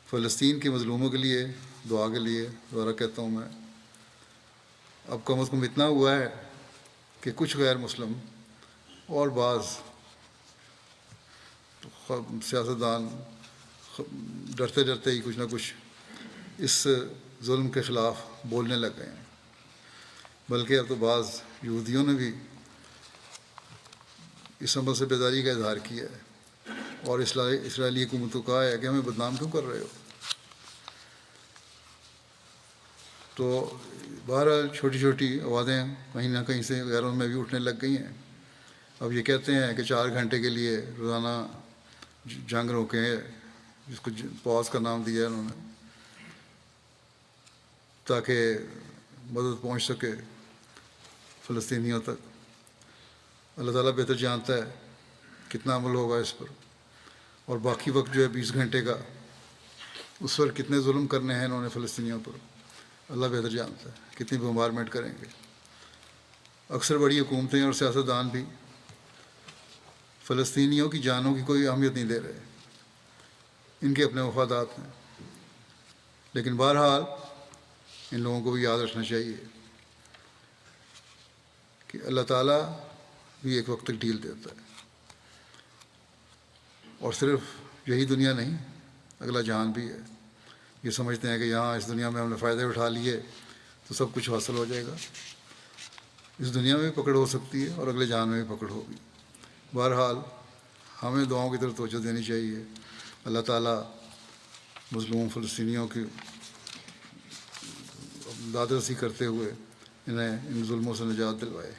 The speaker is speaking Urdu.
فلسطین کے مظلوموں کے لیے دعا کے لیے دوبارہ کہتا ہوں میں، اب کم از کم اتنا ہوا ہے کہ کچھ غیر مسلم اور بعض سیاستدان ڈرتے ڈرتے ہی کچھ نہ کچھ اس ظلم کے خلاف بولنے لگ گئے ہیں، بلکہ اب تو بعض یہودیوں نے بھی اس عمل سے بیداری کا اظہار کیا ہے اور اسرائیلی حکومت کو کہا ہے کہ ہمیں بدنام کیوں کر رہے ہو۔ تو بہرحال چھوٹی چھوٹی آوازیں کہیں نہ کہیں سے غیروں میں بھی اٹھنے لگ گئی ہیں۔ اب یہ کہتے ہیں کہ 4 گھنٹے کے لیے روزانہ جنگ روکیں، جس کو پاز کا نام دیا ہے انہوں نے، تاکہ مدد پہنچ سکے فلسطینیوں تک۔ اللہ تعالیٰ بہتر جانتا ہے کتنا عمل ہوگا اس پر، اور باقی وقت جو ہے 20 گھنٹے کا، اس پر کتنے ظلم کرنے ہیں انہوں نے فلسطینیوں پر، اللہ بہتر جانتا ہے کتنی بمبارمنٹ کریں گے۔ اکثر بڑی حکومتیں اور سیاستدان بھی فلسطینیوں کی جانوں کی کوئی اہمیت نہیں دے رہے، ان کے اپنے مفادات ہیں، لیکن بہرحال ان لوگوں کو بھی یاد رکھنا چاہیے کہ اللہ تعالیٰ بھی ایک وقت تک ڈھیل دیتا ہے، اور صرف یہی دنیا نہیں، اگلا جہان بھی ہے۔ یہ سمجھتے ہیں کہ یہاں اس دنیا میں ہم نے فائدے اٹھا لیے تو سب کچھ حاصل ہو جائے گا، اس دنیا میں بھی پکڑ ہو سکتی ہے اور اگلے جہان میں بھی پکڑ ہوگی۔ بہرحال ہمیں دعاؤں کی طرف توجہ دینی چاہیے، اللہ تعالیٰ مظلوم فلسطینیوں کی داد رسی کرتے ہوئے انہیں ان ظلموں سے نجات دلوائے۔